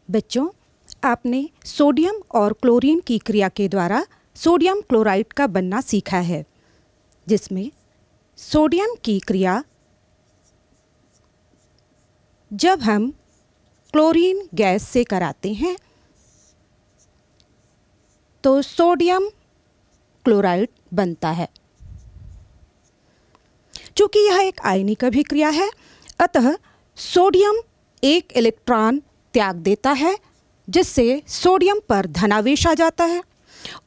बच्चों, आपने सोडियम और क्लोरीन की क्रिया के द्वारा सोडियम क्लोराइड का बनना सीखा है, जिसमें सोडियम की क्रिया जब हम क्लोरीन गैस से कराते हैं तो सोडियम क्लोराइड बनता है। चूँकि यह एक आयनिक अभिक्रिया है, अतः सोडियम एक इलेक्ट्रॉन त्याग देता है, जिससे सोडियम पर धनावेश आ जाता है,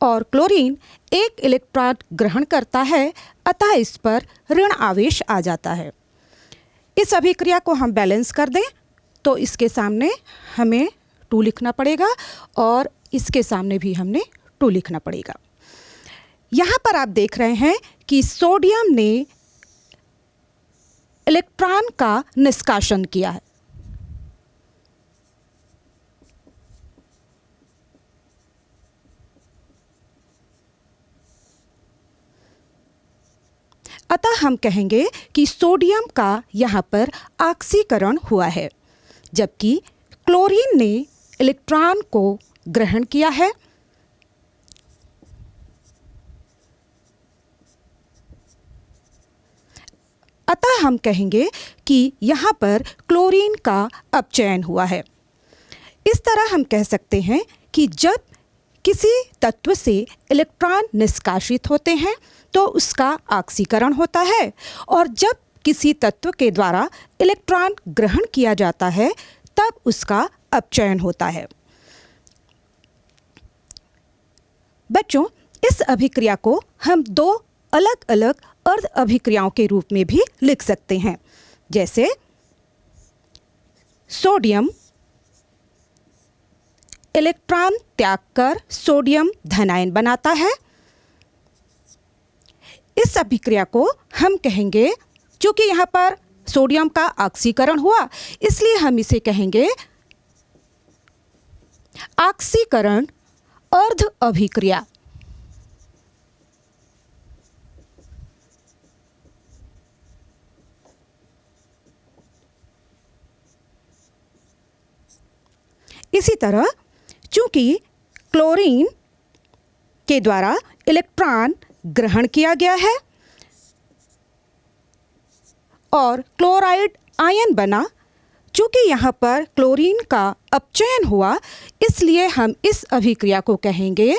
और क्लोरीन एक इलेक्ट्रॉन ग्रहण करता है, अतः इस पर ऋण आवेश आ जाता है। इस अभिक्रिया को हम बैलेंस कर दें तो इसके सामने हमें 2 लिखना पड़ेगा और इसके सामने भी हमने 2 लिखना पड़ेगा। यहाँ पर आप देख रहे हैं कि सोडियम ने इलेक्ट्रॉन का निष्कासन किया है। अतः हम कहेंगे कि सोडियम का यहाँ पर ऑक्सीकरण हुआ है, जबकि क्लोरीन ने इलेक्ट्रॉन को ग्रहण किया है। अतः हम कहेंगे कि यहाँ पर क्लोरीन का अपचयन हुआ है। इस तरह हम कह सकते हैं कि जब किसी तत्व से इलेक्ट्रॉन निष्कासित होते हैं तो उसका ऑक्सीकरण होता है, और जब किसी तत्व के द्वारा इलेक्ट्रॉन ग्रहण किया जाता है तब उसका अपचयन होता है। बच्चों, इस अभिक्रिया को हम 2 अलग अलग अर्ध अभिक्रियाओं के रूप में भी लिख सकते हैं, जैसे सोडियम इलेक्ट्रॉन त्याग कर सोडियम धनायन बनाता है। इस अभिक्रिया को हम कहेंगे, चूंकि यहाँ पर सोडियम का ऑक्सीकरण हुआ, इसलिए हम इसे कहेंगे ऑक्सीकरण अर्ध अभिक्रिया। इसी तरह चूंकि क्लोरीन के द्वारा इलेक्ट्रॉन ग्रहण किया गया है और क्लोराइड आयन बना, चूंकि यहाँ पर क्लोरीन का अपचयन हुआ, इसलिए हम इस अभिक्रिया को कहेंगे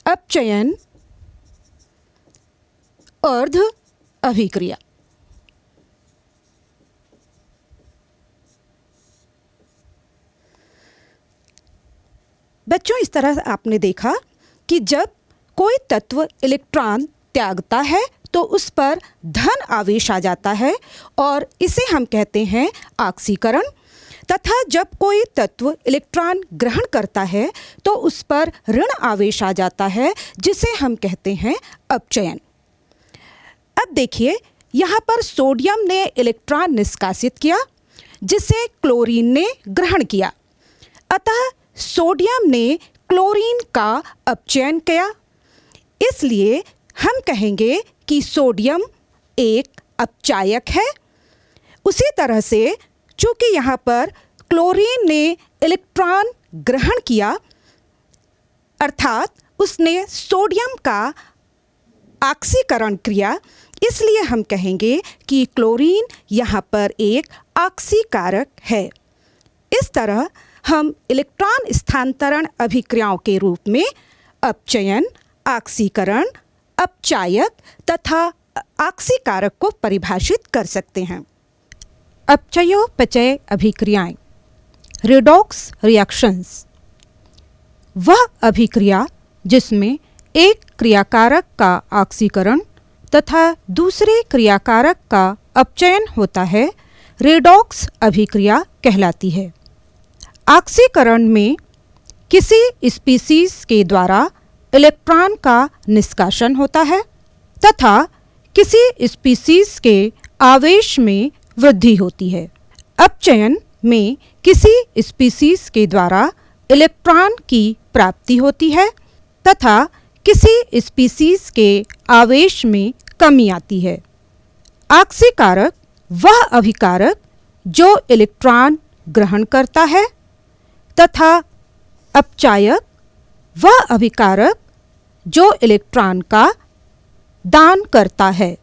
अपचयन अर्ध अभिक्रिया। बच्चों, इस तरह आपने देखा कि जब कोई तत्व इलेक्ट्रॉन त्यागता है तो उस पर धन आवेश आ जाता है और इसे हम कहते हैं ऑक्सीकरण, तथा जब कोई तत्व इलेक्ट्रॉन ग्रहण करता है तो उस पर ऋण आवेश आ जाता है, जिसे हम कहते हैं अपचयन। अब देखिए, यहाँ पर सोडियम ने इलेक्ट्रॉन निष्कासित किया, जिसे क्लोरीन ने ग्रहण किया, अतः सोडियम ने क्लोरीन का अपचयन किया, इसलिए हम कहेंगे कि सोडियम एक अपचायक है। उसी तरह से चूंकि यहाँ पर क्लोरीन ने इलेक्ट्रॉन ग्रहण किया, अर्थात उसने सोडियम का ऑक्सीकरण किया, इसलिए हम कहेंगे कि क्लोरीन यहाँ पर एक ऑक्सीकारक है। इस तरह हम इलेक्ट्रॉन स्थानांतरण अभिक्रियाओं के रूप में अपचयन, ऑक्सीकरण, अपचायक तथा ऑक्सीकारक को परिभाषित कर सकते हैं। अपचयोपचय अभिक्रियाएं, रेडॉक्स रिएक्शंस, वह अभिक्रिया जिसमें एक क्रियाकारक का ऑक्सीकरण तथा दूसरे क्रियाकारक का अपचयन होता है, रेडॉक्स अभिक्रिया कहलाती है। ऑक्सीकरण में किसी स्पीशीज के द्वारा इलेक्ट्रॉन का निष्कासन होता है तथा किसी स्पीशीज के आवेश में वृद्धि होती है। अपचयन में किसी स्पीशीज के द्वारा इलेक्ट्रॉन की प्राप्ति होती है तथा किसी स्पीशीज के आवेश में कमी आती है। ऑक्सीकारक वह अभिकारक जो इलेक्ट्रॉन ग्रहण करता है तथा अपचायक वह अभिकारक जो इलेक्ट्रॉन का दान करता है।